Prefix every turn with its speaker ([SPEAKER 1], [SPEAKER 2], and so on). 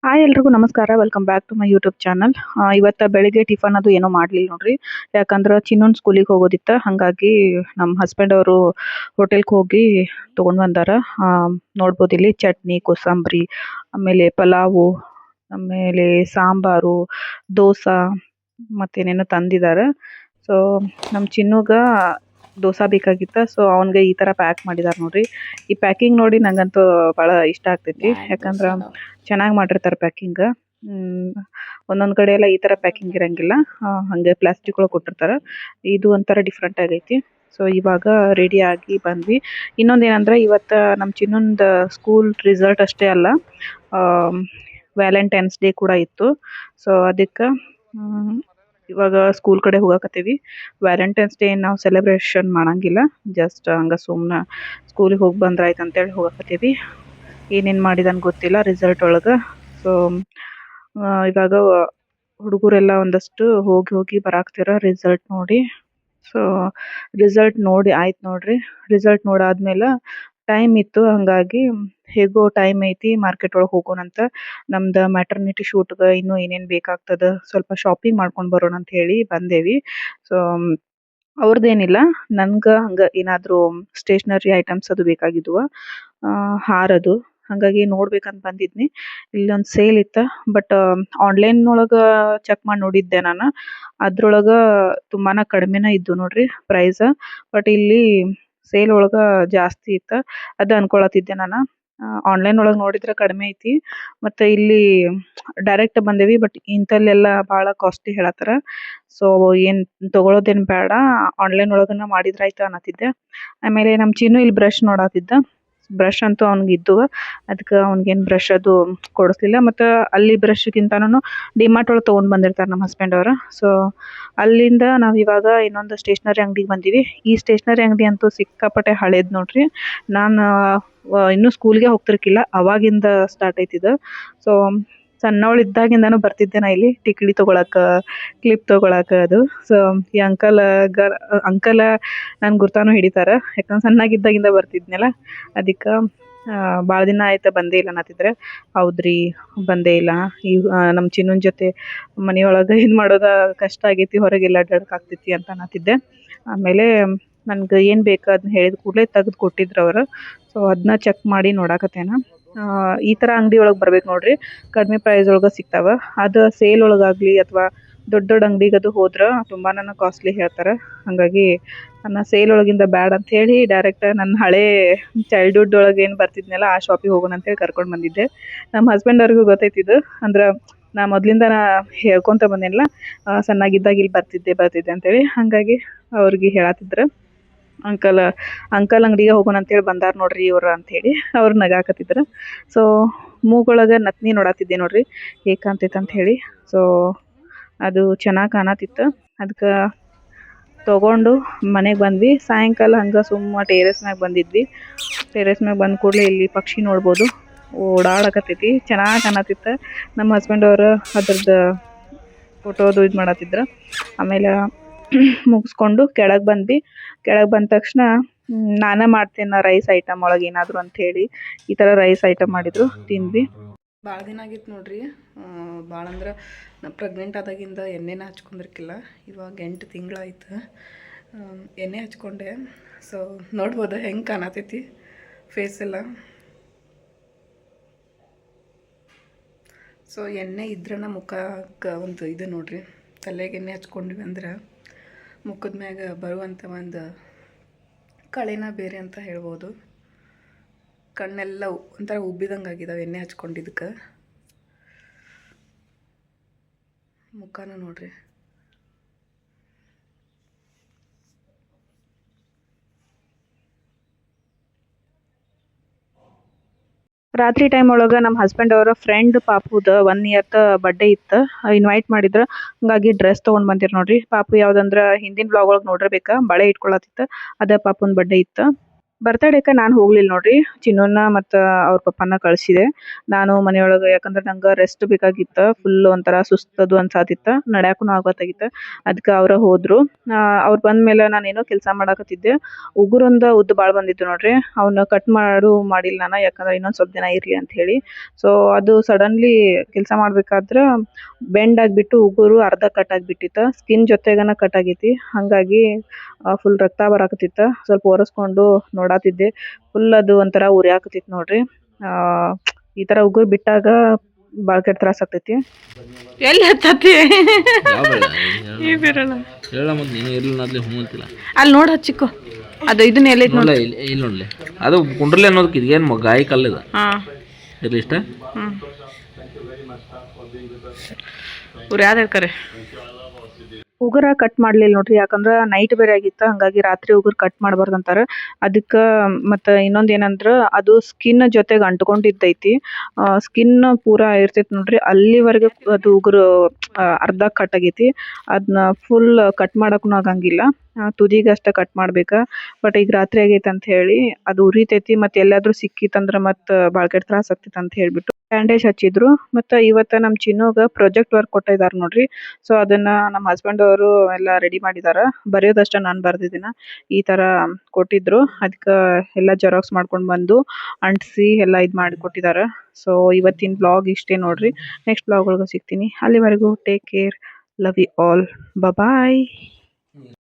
[SPEAKER 1] Hi ಎಲ್ರಿಗೂ ನಮಸ್ಕಾರ. Welcome back to my YouTube channel. ಇವತ್ತು ಬೆಳಿಗ್ಗೆ ಟಿಫನ್ ಅದು ಏನೋ ಮಾಡಲಿಲ್ಲ ನೋಡ್ರಿ. ಯಾಕಂದ್ರೆ ಚಿನ್ನೊಂದು ಸ್ಕೂಲಿಗೆ ಹೋಗೋದಿತ್ತು. ಹಾಗಾಗಿ ನಮ್ಮ ಹಸ್ಬೆಂಡ್ ಅವರು ಹೋಟೆಲ್ಗೆ ಹೋಗಿ ತೊಗೊಂಡು ಬಂದಾರ. ನೋಡ್ಬೋದು ಇಲ್ಲಿ ಚಟ್ನಿ, ಕೋಸಂಬರಿ, ಆಮೇಲೆ ಪಲಾವು, ಆಮೇಲೆ ಸಾಂಬಾರು, ದೋಸೆ ಮತ್ತೇನೇನೋ ತಂದಿದ್ದಾರೆ. ಸೊ ನಮ್ಮ ಚಿನ್ನುಗ ದೋಸೆ ಬೇಕಾಗಿತ್ತು. ಸೊ ಅವನಿಗೆ ಈ ಥರ ಪ್ಯಾಕ್ ಮಾಡಿದಾರೆ ನೋಡ್ರಿ. ಈ ಪ್ಯಾಕಿಂಗ್ ನೋಡಿ ನಂಗಂತೂ ಭಾಳ ಇಷ್ಟ ಆಗ್ತೈತಿ. ಯಾಕಂದ್ರೆ ಚೆನ್ನಾಗಿ ಮಾಡಿರ್ತಾರೆ ಪ್ಯಾಕಿಂಗ್. ಒಂದೊಂದು ಕಡೆ ಎಲ್ಲ ಈ ಥರ ಪ್ಯಾಕಿಂಗ್ ಇರಂಗಿಲ್ಲ. ಹಾಗೆ ಪ್ಲಾಸ್ಟಿಕ್ ಒಳಗೆ ಕೊಟ್ಟಿರ್ತಾರೆ. ಇದು ಒಂಥರ ಡಿಫ್ರೆಂಟ್ ಆಗೈತಿ. ಸೊ ಇವಾಗ ರೆಡಿ ಆಗಿ ಬಂದ್ವಿ. ಇನ್ನೊಂದು ಏನಂದ್ರೆ ಇವತ್ತು ನಮ್ಮ ಚಿನ್ನೊಂದು ಸ್ಕೂಲ್ ರಿಸಲ್ಟ್ ಅಷ್ಟೇ ಅಲ್ಲ, ವ್ಯಾಲೆಂಟೈನ್ಸ್ ಡೇ ಕೂಡ ಇತ್ತು. ಸೊ ಅದಕ್ಕೆ ಇವಾಗ ಸ್ಕೂಲ್ ಕಡೆ ಹೋಗಕತ್ತೀವಿ. ವ್ಯಾಲೆಂಟೈನ್ಸ್ ಡೇ ನಾವು ಸೆಲೆಬ್ರೇಷನ್ ಮಾಡಂಗಿಲ್ಲ, ಜಸ್ಟ್ ಹಂಗೆ ಸುಮ್ಮನೆ ಸ್ಕೂಲಿಗೆ ಹೋಗಿ ಬಂದ್ರೆ ಆಯ್ತು ಅಂತೇಳಿ ಹೋಗಕತ್ತೀವಿ. ಏನೇನು ಮಾಡಿದಾನೆ ಗೊತ್ತಿಲ್ಲ ರಿಸಲ್ಟ್ ಒಳಗೆ. ಸೊ ಇವಾಗ ಹುಡುಗರೆಲ್ಲ ಒಂದಷ್ಟು ಹೋಗಿ ಹೋಗಿ ಬರಾಕ್ತಿರ ರಿಸಲ್ಟ್ ನೋಡಿ. ಸೊ ರಿಸಲ್ಟ್ ನೋಡಿ ಆಯ್ತು ನೋಡ್ರಿ. ರಿಸಲ್ಟ್ ನೋಡಾದ್ಮೇಲೆ ಟೈಮ್ ಇತ್ತು, ಹಂಗಾಗಿ ಹೇಗೋ ಟೈಮ್ ಐತಿ ಮಾರ್ಕೆಟ್ ಒಳಗೆ ಹೋಗೋಣಂತ. ನಮ್ದು ಮ್ಯಾಟರ್ನಿಟಿ ಶೂಟ್ಗೆ ಇನ್ನೂ ಏನೇನು ಬೇಕಾಗ್ತದೆ ಸ್ವಲ್ಪ ಶಾಪಿಂಗ್ ಮಾಡ್ಕೊಂಡು ಬರೋಣ ಅಂತ ಹೇಳಿ ಬಂದೇವಿ. ಸೊ ಅವ್ರದ್ದೇನಿಲ್ಲ, ನನ್ಗೆ ಹಂಗೆ ಏನಾದರೂ ಸ್ಟೇಷ್ನರಿ ಐಟಮ್ಸ್ ಅದು ಬೇಕಾಗಿದ್ವು, ಹಾರದು. ಹಾಗಾಗಿ ನೋಡ್ಬೇಕಂತ ಬಂದಿದ್ನಿ. ಇಲ್ಲೊಂದು ಸೇಲ್ ಇತ್ತು. ಬಟ್ ಆನ್ಲೈನ್ ಒಳಗೆ ಚೆಕ್ ಮಾಡಿ ನೋಡಿದ್ದೆ ನಾನು. ಅದ್ರೊಳಗೆ ತುಂಬಾ ಕಡಿಮೆನೇ ಇದ್ದು ನೋಡ್ರಿ ಪ್ರೈಸ್. ಬಟ್ ಇಲ್ಲಿ ಸೇಲ್ ಒಳಗೆ ಜಾಸ್ತಿ ಇತ್ತು. ಅದು ಅನ್ಕೊಳತಿದ್ದೆ ನಾನು. ಆನ್ಲೈನ್ ಒಳಗೆ ನೋಡಿದ್ರೆ ಕಡಿಮೆ ಐತಿ, ಮತ್ತು ಇಲ್ಲಿ ಡೈರೆಕ್ಟ್ ಬಂದೇವಿ. ಬಟ್ ಇಂಥಲ್ಲೆಲ್ಲ ಭಾಳ ಕಾಸ್ಟ್ಲಿ ಹೇಳತ್ತಾರ. ಸೊ ಏನು ತೊಗೊಳೋದೇನು ಬೇಡ, ಆನ್ಲೈನ್ ಒಳಗನ ಮಾಡಿದ್ರೆ ಆಯ್ತು ಅನ್ನತ್ತಿದ್ದೆ. ಆಮೇಲೆ ನಮ್ಮ ಚಿನ್ನು ಇಲ್ಲಿ ಬ್ರಷ್ ನೋಡತ್ತಿದ್ದ. ಬ್ರಷ್ ಅಂತೂ ಅವ್ನಿಗೆ ಇದ್ದು, ಅದಕ್ಕೆ ಅವ್ನಿಗೇನು ಬ್ರಷ್ ಅದು ಕೊಡಿಸ್ಲಿಲ್ಲ. ಮತ್ತು ಅಲ್ಲಿ ಬ್ರಷ್ಗಿಂತನೂ ಡಿಮಾರ್ಟ್ ಒಳಗೆ ತೊಗೊಂಡು ಬಂದಿರ್ತಾರೆ ನಮ್ಮ ಹಸ್ಬೆಂಡ್ ಅವರು. ಸೊ ಅಲ್ಲಿಂದ ನಾವು ಇವಾಗ ಇನ್ನೊಂದು ಸ್ಟೇಷ್ನರಿ ಅಂಗಡಿಗೆ ಬಂದೀವಿ. ಈ ಸ್ಟೇಷ್ನರಿ ಅಂಗಡಿ ಅಂತೂ ಸಿಕ್ಕಾಪಟ್ಟೆ ಹಳೇದು ನೋಡ್ರಿ. ನಾನು ಇನ್ನೂ ಸ್ಕೂಲ್ಗೆ ಹೋಗ್ತಿರ್ಕಿಲ್ಲ, ಅವಾಗಿಂದ ಸ್ಟಾರ್ಟ್ ಐತಿದ್ದು. ಸೊ ಸಣ್ಣವಳಿದ್ದಾಗಿಂದನೂ ಬರ್ತಿದ್ದೆ ನಾ ಇಲ್ಲಿ ಟಿಕ್ಲಿ ತೊಗೊಳಕ್ಕೆ, ಕ್ಲಿಪ್ ತೊಗೊಳಕ್ಕೆ ಅದು. ಸೊ ಈ ಅಂಕಲ ನನ್ನ ಗುರ್ತಾನು ಹಿಡಿತಾರೆ. ಯಾಕಂದ್ರೆ ಸಣ್ಣಾಗಿದ್ದಾಗಿಂದ ಬರ್ತಿದ್ನಲ್ಲ, ಅದಕ್ಕೆ ಭಾಳ ದಿನ ಆಯ್ತು ಬಂದೇ ಇಲ್ಲ ಅನ್ನತ್ತಿದ್ರೆ. ಹೌದ್ರಿ ಬಂದೇ ಇಲ್ಲ. ಈ ನಮ್ಮ ಚಿನ್ನನ ಜೊತೆ ಮನೆಯೊಳಗೆ ಇದು ಮಾಡೋದು ಕಷ್ಟ ಆಗೈತಿ, ಹೊರಗೆಲ್ಲ ಅಡ್ಡಾಡಕ್ಕಾಗ್ತೈತಿ ಅಂತ ಅನ್ನತ್ತಿದ್ದೆ. ಆಮೇಲೆ ನನ್ಗೆ ಏನು ಬೇಕು ಅದನ್ನ ಹೇಳಿದ ಕೂಡಲೇ ತೆಗೆದು ಕೊಟ್ಟಿದ್ರು ಅವರು. ಸೊ ಅದನ್ನ ಚೆಕ್ ಮಾಡಿ ನೋಡಾಕತ್ತೇನ. ಈ ಥರ ಅಂಗಡಿ ಒಳಗೆ ಬರ್ಬೇಕು ನೋಡ್ರಿ, ಕಡಿಮೆ ಪ್ರೈಸ್ ಒಳಗೆ ಸಿಗ್ತಾವೆ. ಅದು ಸೇಲ್ ಒಳಗಾಗಲಿ ಅಥವಾ ದೊಡ್ಡ ದೊಡ್ಡ ಅಂಗಡಿಗದು ಹೋದ್ರೆ ತುಂಬಾ ಕಾಸ್ಟ್ಲಿ ಹೇಳ್ತಾರೆ. ಹಾಗಾಗಿ ನನ್ನ ಸೇಲ್ ಒಳಗಿಂದ ಬ್ಯಾಡ್ ಅಂತ ಹೇಳಿ ಡೈರೆಕ್ಟ್ ನನ್ನ ಹಳೇ ಚೈಲ್ಡ್ಹುಡ್ ಒಳಗೆ ಏನು ಬರ್ತಿದ್ನಲ್ಲ ಆ ಶಾಪಿಗೆ ಹೋಗೋಣ ಅಂತೇಳಿ ಕರ್ಕೊಂಡು ಬಂದಿದ್ದೆ. ನಮ್ಮ ಹಸ್ಬೆಂಡ್ ಅವ್ರಿಗೂ ಗೊತ್ತೈತಿದ್ದು. ಅಂದ್ರೆ ನಾ ಮೊದಲಿಂದ ಹೇಳ್ಕೊತ ಬಂದೇನಲ್ಲ, ಸಣ್ಣಾಗಿದ್ದಾಗ ಇಲ್ಲಿ ಬರ್ತಿದ್ದೆ ಅಂತೇಳಿ. ಹಾಗಾಗಿ ಅವ್ರಿಗೆ ಹೇಳತ್ತಿದ್ರು, ಅಂಕಲ್ ಅಂಗಡಿಗೆ ಹೋಗೋಣ ಅಂತೇಳಿ ಬಂದಾರ ನೋಡ್ರಿ ಇವ್ರು ಅಂಥೇಳಿ ಅವ್ರು ನಗಾಕತ್ತಿದ್ರು. ಸೊ ಮೂಗೊಳಗೆ ನತ್ನಿ ನೋಡತ್ತಿದ್ದೆ ನೋಡ್ರಿ, ಹೇಗೆ ಕಾಣ್ತೈತೆ ಅಂತ ಹೇಳಿ. ಸೊ ಅದು ಚೆನ್ನಾಗಿ ಕಾಣತಿತ್ತು, ಅದಕ್ಕೆ ತೊಗೊಂಡು ಮನೆಗೆ ಬಂದ್ವಿ. ಸಾಯಂಕಾಲ ಹಂಗೆ ಸುಮ್ಮ ಟೆರೇಸ್ ಮ್ಯಾಗ ಬಂದಿದ್ವಿ. ಟೆರೇಸ್ ಮ್ಯಾಗ ಬಂದ ಕೂಡಲೇ ಇಲ್ಲಿ ಪಕ್ಷಿ ನೋಡ್ಬೋದು, ಓಡಾಡಕತ್ತೈತಿ, ಚೆನ್ನಾಗಿ ಕಾಣತಿತ್ತು. ನಮ್ಮ ಹಸ್ಬೆಂಡ್ ಅವರು ಅದ್ರದ್ದು ಫೋಟೋದು ಇದು ಮಾಡತ್ತಿದ್ರು. ಆಮೇಲೆ ಮುಗಿಸ್ಕೊಂಡು ಕೆಳಗೆ ಬಂದ್ವಿ. ಕೆಳಗೆ ಬಂದ ತಕ್ಷಣ ನಾನೇ ಮಾಡ್ತೇನೆ ರೈಸ್ ಐಟಮ್ ಒಳಗೆ ಏನಾದರೂ ಅಂಥೇಳಿ ಈ ಥರ ರೈಸ್ ಐಟಮ್ ಮಾಡಿದ್ರು, ತಿಂದ್ವಿ. ಭಾಳ ದಿನ ಆಗಿತ್ತು ನೋಡ್ರಿ. ಭಾಳ ಅಂದ್ರೆ ನಾ ಪ್ರೆಗ್ನೆಂಟ್ ಆದಾಗಿಂದ ಎಣ್ಣೆನ ಹಚ್ಕೊಂಡಿರ್ಕಿಲ್ಲ. ಇವಾಗ 8 ತಿಂಗಳಾಯ್ತು ಎಣ್ಣೆ ಹಚ್ಕೊಂಡೆ. ಸೊ ನೋಡ್ಬೋದು ಹೆಂಗೆ ಕಾಣತೈತಿ ಫೇಸ್ ಎಲ್ಲ. ಸೊ ಎಣ್ಣೆ ಇದ್ರನ ಮುಖಕ್ಕೆ ಒಂದು ಇದು ನೋಡ್ರಿ, ತಲೆಗೆ ಎಣ್ಣೆ ಹಚ್ಕೊಂಡ್ವಿ ಅಂದ್ರೆ ಮುಖದ ಮ್ಯಾಗ ಬರುವಂಥ ಒಂದು ಕಳೆನ ಬೇರೆ ಅಂತ ಹೇಳ್ಬೋದು. ಕಣ್ಣೆಲ್ಲ ಒಂಥರ ಉಬ್ಬಿದಂಗೆ ಆಗಿದಾವೆ ಎಣ್ಣೆ ಹಚ್ಕೊಂಡಿದ್ದಕ್ಕೆ. ಮುಖನೂ ನೋಡ್ರಿ. ರಾತ್ರಿ ಟೈಮ್ ಒಳಗೆ ನಮ್ಮ ಹಸ್ಬೆಂಡ್ ಅವರ ಫ್ರೆಂಡ್ ಪಾಪುದ 1 ಇಯರ್ದ ಬರ್ಡೇ ಇತ್ತು, ಇನ್ವೈಟ್ ಮಾಡಿದ್ರು. ಹಾಗಾಗಿ ಡ್ರೆಸ್ ತೊಗೊಂಡು ಬಂದಿರು ನೋಡ್ರಿ. ಪಾಪು ಯಾವುದಂದ್ರೆ ಹಿಂದಿನ ಬ್ಲಾಗ್ ಒಳಗೆ ನೋಡಿರ್ಬೇಕಾ, ಬಳೆ ಇಟ್ಕೊಳತ್ತಿತ್ತು. ಅದೇ ಪಾಪುನ ಬರ್ಡೇ ಇತ್ತು. ಬರ್ತಡೇಕ ನಾನು ಹೋಗ್ಲಿಲ್ಲ ನೋಡ್ರಿ. ಚಿನ್ನೂನ ಮತ್ತು ಅವ್ರ ಪಪ್ಪನ ಕಳಿಸಿದೆ. ನಾನು ಮನೆಯೊಳಗೆ ಯಾಕಂದ್ರೆ ನಂಗೆ ರೆಸ್ಟ್ ಬೇಕಾಗಿತ್ತು. ಫುಲ್ ಒಂಥರ ಸುಸ್ತದು ಅನ್ಸಾತಿತ್ತು, ನಡ್ಯಾಕೂ ಆಗತ್ತಾಗಿತ್ತು. ಅದಕ್ಕೆ ಅವ್ರ ಹೋದ್ರು. ಅವ್ರು ಬಂದ್ಮೇಲೆ ನಾನೇನೋ ಕೆಲಸ ಮಾಡಾಕತ್ತಿದ್ದೆ. ಉಗುರೊಂದು ಉದ್ದ ಭಾಳ ಬಂದಿತ್ತು ನೋಡ್ರಿ. ಅವನ್ನ ಕಟ್ ಮಾಡಿಲ್ಲ ನಾನು, ಯಾಕಂದ್ರೆ ಇನ್ನೊಂದು ಸ್ವಲ್ಪ ದಿನ ಇರಲಿ ಅಂತ ಹೇಳಿ. ಸೊ ಅದು ಸಡನ್ಲಿ ಕೆಲಸ ಮಾಡ್ಬೇಕಾದ್ರೆ ಬೆಂಡ್ ಆಗಿಬಿಟ್ಟು ಉಗುರು ಅರ್ಧ ಕಟ್ ಆಗಿಬಿಟ್ಟಿತ್ತು. ಸ್ಕಿನ್ ಜೊತೆಗನ ಕಟ್ ಆಗೈತಿ. ಹಾಗಾಗಿ ಫುಲ್ ರಕ್ತ ಬರಾಕತ್ತಿತ್ತು. ಸ್ವಲ್ಪ ಒರೆಸ್ಕೊಂಡು ನೋಡಾತಿದ್ದೆ. ಫುಲ್ ಅದು ಒಂಥರ ಉರಿಯಾಕತ್ತಿತ್ತು ನೋಡ್ರಿ. ಈ ಥರ ಉಗುರು ಬಿಟ್ಟಾಗ ಭಾಳ ಕೆಟ್ಟ ತ್ರಾಸ ಆಗ್ತೈತಿ. ಎಲ್ಲಿ ಹತ್ತತಿ ಈ ಬಿರಳ
[SPEAKER 2] ಹೇಳ ಮತ್ತೆ ನೀನು ಇರಲಿಲ್ಲ ಅಲ್ಲಿ ಹೂವಂತಿಲ್ಲ.
[SPEAKER 1] ಅಲ್ಲಿ ನೋಡ ಹಚ್ಚಿಕೋ. ಅದು ಇದನ್ನ ಎಲ್ಲಿ
[SPEAKER 2] ನೋಡಲ್ಲ, ಇಲ್ಲಿ ನೋಡ್ಲಿ. ಅದು ಕುಂಡ್ರಲಿ ಅನ್ನೋದಕ್ಕೆ ಇದೇನು ಗಾಯ ಕಲ್ಲಿದ.
[SPEAKER 1] ಹಾಂ
[SPEAKER 2] ಇರಲಿ ಇಷ್ಟ.
[SPEAKER 1] ಉರ್ಯಾದ ಕರೆ ಉಗುರ ಕಟ್ ಮಾಡ್ಲಿಲ್ಲ ನೋಡ್ರಿ. ಯಾಕಂದ್ರೆ ನೈಟ್ ಬೇರೆ ಆಗಿತ್ತು. ಹಂಗಾಗಿ ರಾತ್ರಿ ಉಗುರು ಕಟ್ ಮಾಡಬಾರ್ದು ಅಂತಾರೆ. ಅದಕ್ಕೆ ಮತ್ತು ಇನ್ನೊಂದು ಏನಂದ್ರೆ ಅದು ಸ್ಕಿನ್ ಜೊತೆಗೆ ಅಂಟ್ಕೊಂಡಿದ್ದೈತಿ. ಸ್ಕಿನ್ ಪೂರಾ ಇರ್ತೈತಿ ನೋಡ್ರಿ, ಅಲ್ಲಿವರೆಗೆ ಅದು ಉಗುರು ಅರ್ಧ ಕಟ್ ಆಗೈತಿ. ಅದನ್ನ ಫುಲ್ ಕಟ್ ಮಾಡೋಕ್ಕೂ ಆಗಂಗಿಲ್ಲ. ತುದಿಗೆ ಅಷ್ಟೇ ಕಟ್ ಮಾಡ್ಬೇಕು. ಬಟ್ ಈಗ ರಾತ್ರಿ ಆಗೈತೆ ಅಂತ ಹೇಳಿ ಅದು ಉರಿತೈತಿ. ಮತ್ತು ಎಲ್ಲಾದರೂ ಸಿಕ್ಕಿತ್ತಂದ್ರೆ ಮತ್ತು ಭಾಳ ಕೆಟ್ಟ ತ್ರಾಸ ಆಗ್ತೈತೆ ಅಂತ ಹೇಳ್ಬಿಟ್ಟು ಬ್ಯಾಂಡೇಜ್ ಹಚ್ಚಿದ್ರು. ಮತ್ತು ಇವತ್ತು ನಮ್ಮ ಚಿನ್ನೋಗ ಪ್ರಾಜೆಕ್ಟ್ ವರ್ಕ್ ಕೊಟ್ಟಿದ್ದಾರೆ ನೋಡ್ರಿ. ಸೊ ಅದನ್ನ ನಮ್ಮ ಹಸ್ಬೆಂಡ್ ಅವರು ಎಲ್ಲ ರೆಡಿ ಮಾಡಿದಾರೆ. ಬರೆಯೋದಷ್ಟೇ ನಾನು ಬರ್ದಿದ್ದೀನಿ. ಈ ಥರ ಕೊಟ್ಟಿದ್ರು. ಅದಕ್ಕೆ ಎಲ್ಲ ಜೆರಾಕ್ಸ್ ಮಾಡ್ಕೊಂಡು ಬಂದು ಅಂಟಿಸಿ ಎಲ್ಲ ಇದು ಮಾಡಿ ಕೊಟ್ಟಿದ್ದಾರೆ. ಸೊ ಇವತ್ತಿನ ಬ್ಲಾಗ್ ಇಷ್ಟೇ ನೋಡ್ರಿ. ನೆಕ್ಸ್ಟ್ ಬ್ಲಾಗ್ ಒಳಗೆ ಸಿಗ್ತೀನಿ. ಅಲ್ಲಿವರೆಗೂ take care. Love you all. Bye.